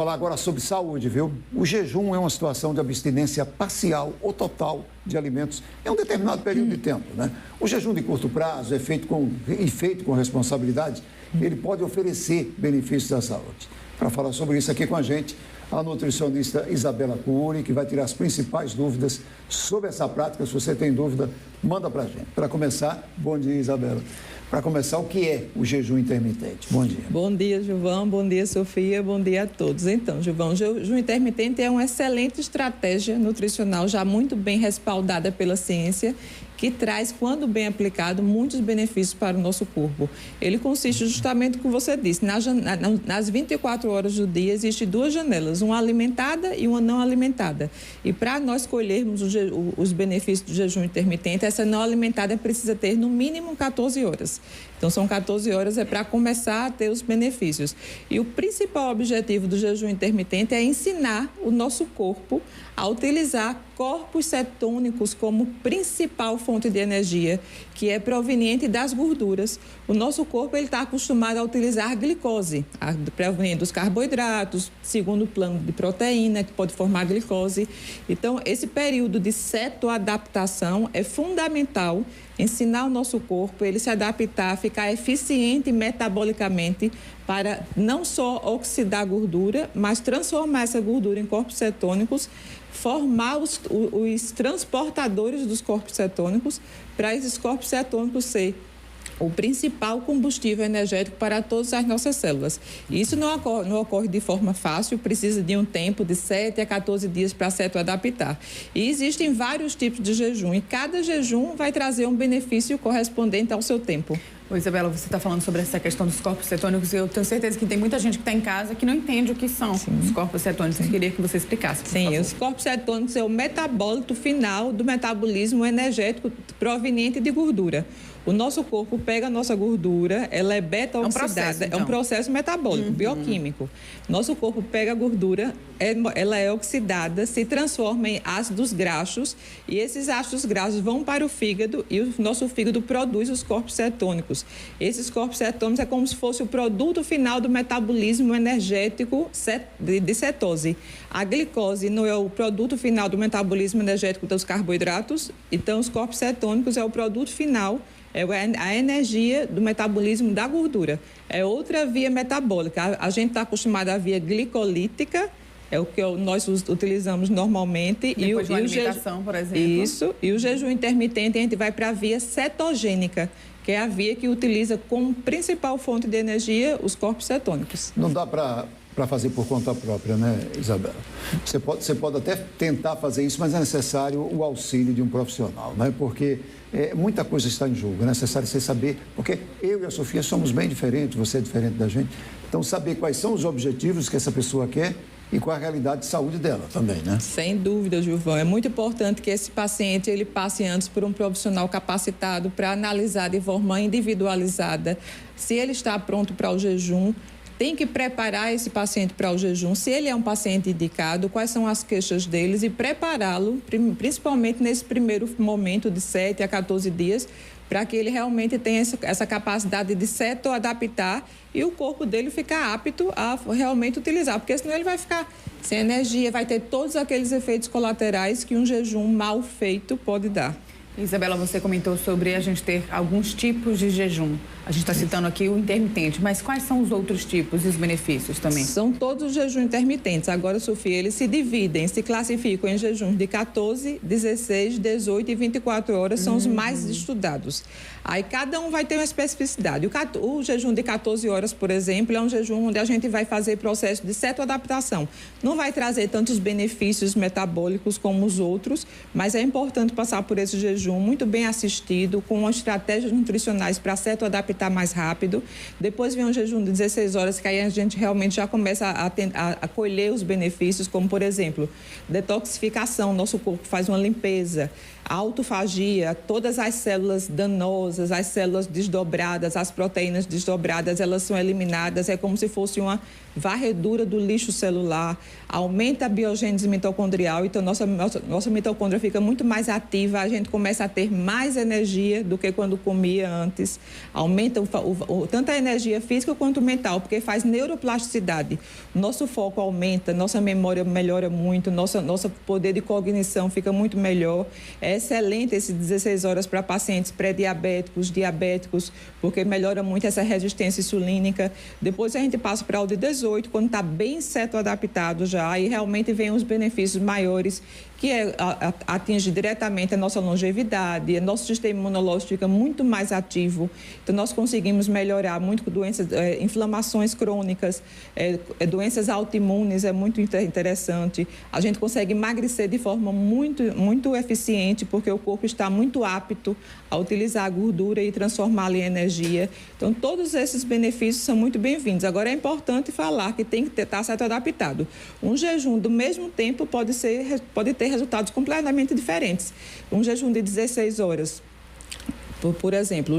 Falar agora sobre saúde, viu? O jejum é uma situação de abstinência parcial ou total de alimentos em um determinado período de tempo, né? O jejum de curto prazo feito com responsabilidade, ele pode oferecer benefícios à saúde. Para falar sobre isso aqui com a gente, a nutricionista Isabela Cury, que vai tirar as principais dúvidas sobre essa prática. Se você tem dúvida, manda para a gente. Para começar, bom dia, Isabela. Para começar, o que é o jejum intermitente? Bom dia. Bom dia, Gilvão. Bom dia, Sofia. Bom dia a todos. Então, Gilvão, o jejum intermitente é uma excelente estratégia nutricional, já muito bem respaldada pela ciência, que traz, quando bem aplicado, muitos benefícios para o nosso corpo. Ele consiste justamente no que você disse. Nas 24 horas do dia, existem duas janelas, uma alimentada e uma não alimentada. E para nós colhermos os benefícios do jejum intermitente, essa não alimentada precisa ter, no mínimo, 14 horas. Então, são 14 horas para começar a ter os benefícios. E o principal objetivo do jejum intermitente é ensinar o nosso corpo a utilizar corpos cetônicos como principal fonte de energia, que é proveniente das gorduras. O nosso corpo está acostumado a utilizar a glicose, proveniente dos carboidratos, segundo plano de proteína, que pode formar glicose. Então, esse período de cetoadaptação é fundamental, ensinar o nosso corpo, ele se adaptar, ficar eficiente metabolicamente para não só oxidar a gordura, mas transformar essa gordura em corpos cetônicos, formar os transportadores dos corpos cetônicos, para esses corpos cetônicos ser o principal combustível energético para todas as nossas células. E isso não ocorre de forma fácil, precisa de um tempo de 7 a 14 dias para cetoadaptar. E existem vários tipos de jejum, e cada jejum vai trazer um benefício correspondente ao seu tempo. Ô, Isabela, você está falando sobre essa questão dos corpos cetônicos e eu tenho certeza que tem muita gente que está em casa que não entende o que são os corpos cetônicos. Eu queria que você explicasse, por favor. Os corpos cetônicos é o metabólito final do metabolismo energético proveniente de gordura. O nosso corpo pega a nossa gordura, ela é beta-oxidada, é um processo metabólico, bioquímico. Nosso corpo pega a gordura, ela é oxidada, se transforma em ácidos graxos e esses ácidos graxos vão para o fígado e o nosso fígado produz os corpos cetônicos. Esses corpos cetônicos é como se fosse o produto final do metabolismo energético de cetose. A glicose não é o produto final do metabolismo energético dos carboidratos, então os corpos cetônicos é o produto final, é a energia do metabolismo da gordura. É outra via metabólica. A gente está acostumado à via glicolítica, é o que nós utilizamos normalmente. Depois de uma alimentação, por exemplo. Isso. E o jejum intermitente, a gente vai para a via cetogênica, que é a via que utiliza como principal fonte de energia os corpos cetônicos. Não dá para fazer por conta própria, né, Isabela? Você pode até tentar fazer isso, mas é necessário o auxílio de um profissional, né? Porque muita coisa está em jogo, é necessário você saber, porque eu e a Sofia somos bem diferentes, você é diferente da gente, então saber quais são os objetivos que essa pessoa quer e qual a realidade de saúde dela também, né? Sem dúvida, Gilvão. É muito importante que esse paciente ele passe antes por um profissional capacitado para analisar de forma individualizada se ele está pronto para o jejum. Tem que preparar esse paciente para o jejum, se ele é um paciente indicado, quais são as queixas deles e prepará-lo, principalmente nesse primeiro momento de 7 a 14 dias, para que ele realmente tenha essa capacidade de cetoadaptar e o corpo dele ficar apto a realmente utilizar, porque senão ele vai ficar sem energia, vai ter todos aqueles efeitos colaterais que um jejum mal feito pode dar. Isabela, você comentou sobre a gente ter alguns tipos de jejum. A gente está citando aqui o intermitente, mas quais são os outros tipos e os benefícios também? São todos os jejuns intermitentes. Agora, Sofia, eles se dividem, se classificam em jejuns de 14, 16, 18 e 24 horas, são os mais estudados. Aí cada um vai ter uma especificidade. O jejum de 14 horas, por exemplo, é um jejum onde a gente vai fazer processo de cetoadaptação. Não vai trazer tantos benefícios metabólicos como os outros, mas é importante passar por esse jejum muito bem assistido, com estratégias nutricionais para cetoadaptar mais rápido. Depois vem um jejum de 16 horas, que aí a gente realmente já começa a colher os benefícios, como, por exemplo, detoxificação, nosso corpo faz uma limpeza, autofagia, todas as células danosas, as células desdobradas, as proteínas desdobradas, elas são eliminadas, é como se fosse uma varredura do lixo celular, aumenta a biogênese mitocondrial, então nossa mitocôndria fica muito mais ativa, a gente começa começa a ter mais energia do que quando comia antes. Aumenta tanto a energia física quanto mental, porque faz neuroplasticidade. Nosso foco aumenta, nossa memória melhora muito, nosso poder de cognição fica muito melhor. É excelente esses 16 horas para pacientes pré-diabéticos, diabéticos, porque melhora muito essa resistência insulínica. Depois a gente passa para o de 18, quando está bem cetoadaptado já, e realmente vem os benefícios maiores, que atinge diretamente a nossa longevidade, nosso sistema imunológico fica muito mais ativo, então nós conseguimos melhorar muito com doenças, inflamações crônicas, doenças autoimunes, é muito interessante. A gente consegue emagrecer de forma muito eficiente, porque o corpo está muito apto a utilizar a gordura e transformá-la em energia. Então, todos esses benefícios são muito bem-vindos. Agora, é importante falar que tem que estar certo adaptado. Um jejum do mesmo tempo pode ter resultados completamente diferentes. Um jejum de 16 horas. Por exemplo,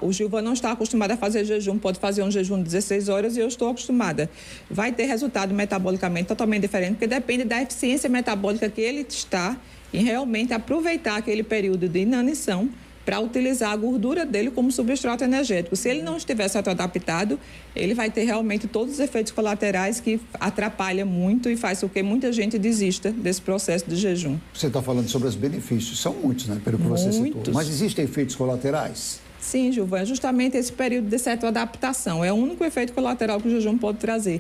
o Gilvan não está acostumado a fazer jejum, pode fazer um jejum de 16 horas e eu estou acostumada. Vai ter resultado metabolicamente totalmente diferente, porque depende da eficiência metabólica que ele está em realmente aproveitar aquele período de inanição para utilizar a gordura dele como substrato energético. Se ele não estiver certo adaptado, ele vai ter realmente todos os efeitos colaterais que atrapalham muito e faz com que muita gente desista desse processo de jejum. Você está falando sobre os benefícios, são muitos, né? Pelo que você citou. Mas existem efeitos colaterais? Sim, Gilvan, é justamente esse período de cetoadaptação. É o único efeito colateral que o jejum pode trazer.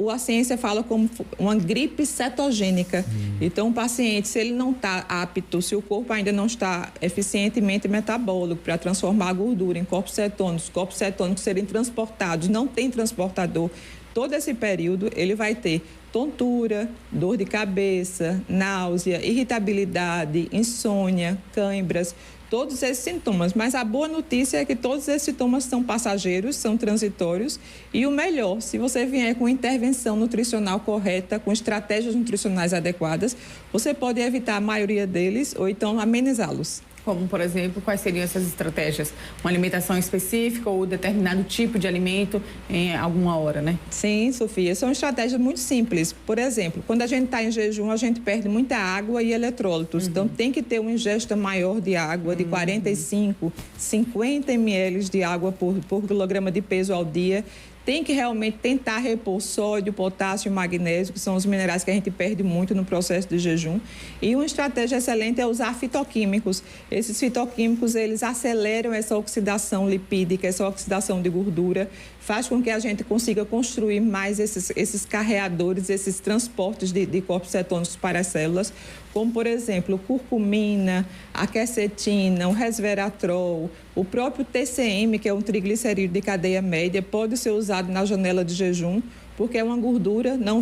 A ciência fala como uma gripe cetogênica. Então, o paciente, se ele não está apto, se o corpo ainda não está eficientemente metabólico para transformar a gordura em corpos cetônicos serem transportados, não tem transportador, todo esse período ele vai ter tontura, dor de cabeça, náusea, irritabilidade, insônia, cãibras, todos esses sintomas. Mas a boa notícia é que todos esses sintomas são passageiros, são transitórios, e o melhor, se você vier com intervenção nutricional correta, com estratégias nutricionais adequadas, você pode evitar a maioria deles ou então amenizá-los. Como, por exemplo, quais seriam essas estratégias? Uma alimentação específica ou determinado tipo de alimento em alguma hora, né? Sim, Sofia, são estratégias muito simples. Por exemplo, quando a gente está em jejum, a gente perde muita água e eletrólitos. Então, tem que ter uma ingesta maior de água, de 45, 50 ml de água por quilograma de peso ao dia. Tem que realmente tentar repor sódio, potássio e magnésio, que são os minerais que a gente perde muito no processo de jejum. E uma estratégia excelente é usar fitoquímicos. Esses fitoquímicos, eles aceleram essa oxidação lipídica, essa oxidação de gordura, faz com que a gente consiga construir mais esses carreadores, esses transportes de corpos cetônicos para as células, como, por exemplo, curcumina, a quercetina, o resveratrol, o próprio TCM, que é um triglicerídeo de cadeia média, pode ser usado na janela de jejum, porque é uma gordura, não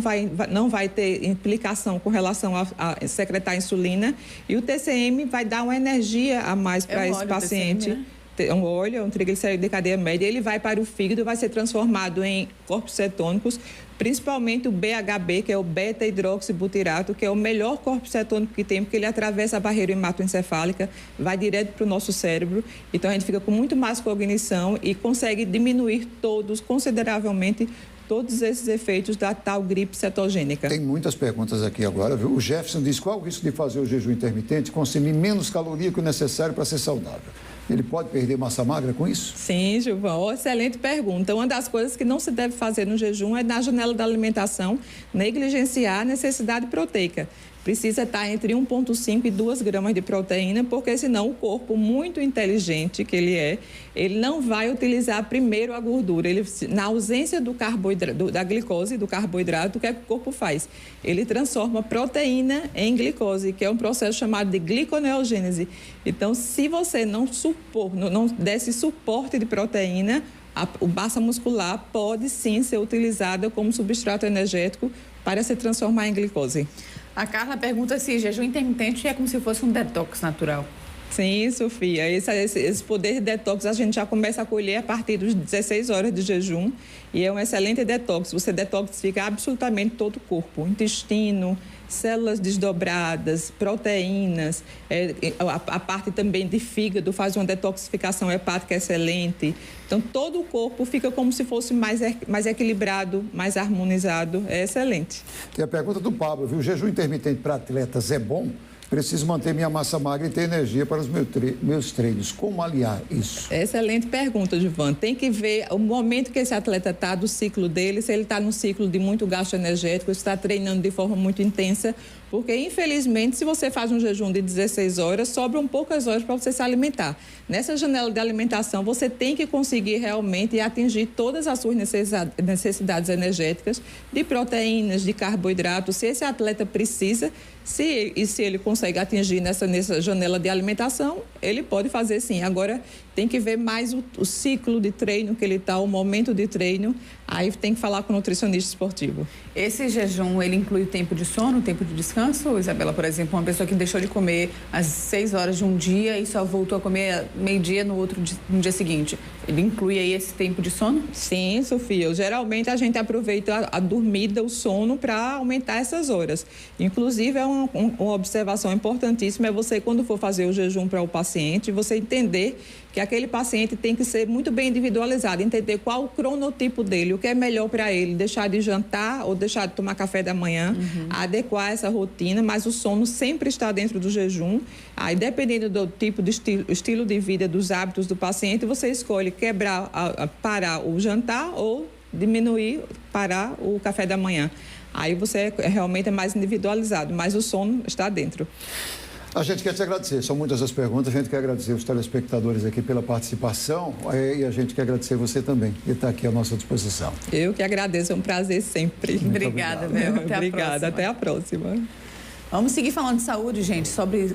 vai ter implicação com relação a secretar insulina, e o TCM vai dar uma energia a mais para esse paciente. TCM, né? É um óleo, é um triglicerídeo de cadeia média, ele vai para o fígado, vai ser transformado em corpos cetônicos, principalmente o BHB, que é o beta-hidroxibutirato, que é o melhor corpo cetônico que tem, porque ele atravessa a barreira hematoencefálica, vai direto para o nosso cérebro, então a gente fica com muito mais cognição e consegue diminuir consideravelmente todos esses efeitos da tal gripe cetogênica. Tem muitas perguntas aqui agora, viu? O Jefferson diz: qual o risco de fazer o jejum intermitente, consumir menos caloria que o necessário para ser saudável? Ele pode perder massa magra com isso? Sim, Gilvan, excelente pergunta. Uma das coisas que não se deve fazer no jejum é, na janela da alimentação, negligenciar a necessidade proteica. Precisa estar entre 1,5 e 2 gramas de proteína, porque senão o corpo, muito inteligente que ele não vai utilizar primeiro a gordura. Na ausência do carboidrato, da glicose, do carboidrato, o que é que o corpo faz? Ele transforma proteína em glicose, que é um processo chamado de gliconeogênese. Então, se você não der esse suporte de proteína, a massa muscular pode sim ser utilizada como substrato energético para se transformar em glicose. A Carla pergunta se jejum intermitente é como se fosse um detox natural. Sim, Sofia. Esse poder de detox a gente já começa a colher a partir dos 16 horas de jejum e é um excelente detox. Você detoxifica absolutamente todo o corpo, intestino, células desdobradas, proteínas, a parte também de fígado faz uma detoxificação hepática excelente. Então, todo o corpo fica como se fosse mais equilibrado, mais harmonizado. É excelente. Tem a pergunta do Pablo, viu? O jejum intermitente para atletas é bom? Preciso manter minha massa magra e ter energia para os meus treinos. Como aliar isso? Excelente pergunta, Gilvan. Tem que ver o momento que esse atleta está do ciclo dele, se ele está num ciclo de muito gasto energético, se está treinando de forma muito intensa, porque, infelizmente, se você faz um jejum de 16 horas, sobram poucas horas para você se alimentar. Nessa janela de alimentação, você tem que conseguir realmente atingir todas as suas necessidades energéticas de proteínas, de carboidratos. Se esse atleta precisa, se ele consegue atingir nessa janela de alimentação, ele pode fazer sim. Agora, tem que ver mais o ciclo de treino que ele está, o momento de treino. Aí tem que falar com o nutricionista esportivo. Esse jejum, ele inclui tempo de sono, tempo de descanso? Isabela, por exemplo, uma pessoa que deixou de comer às 6 horas de um dia e só voltou a comer meio-dia no dia seguinte. Ele inclui aí esse tempo de sono? Sim, Sofia. Geralmente a gente aproveita a dormida, o sono, para aumentar essas horas. Inclusive, é uma observação importantíssima, é você, quando for fazer o jejum para o paciente, você entender que aquele paciente tem que ser muito bem individualizado, entender qual o cronotipo dele, o que é melhor para ele, deixar de jantar ou deixar de tomar café da manhã, adequar essa rotina, mas o sono sempre está dentro do jejum. Aí, dependendo do tipo de estilo de vida, dos hábitos do paciente, você escolhe parar o jantar ou diminuir, parar o café da manhã. Aí você realmente é mais individualizado, mas o sono está dentro. A gente quer te agradecer, são muitas as perguntas, a gente quer agradecer os telespectadores aqui pela participação e a gente quer agradecer você também, que está aqui à nossa disposição. Eu que agradeço, é um prazer sempre. Obrigada, Bel. Obrigada, até a próxima. Vamos seguir falando de saúde, gente, sobre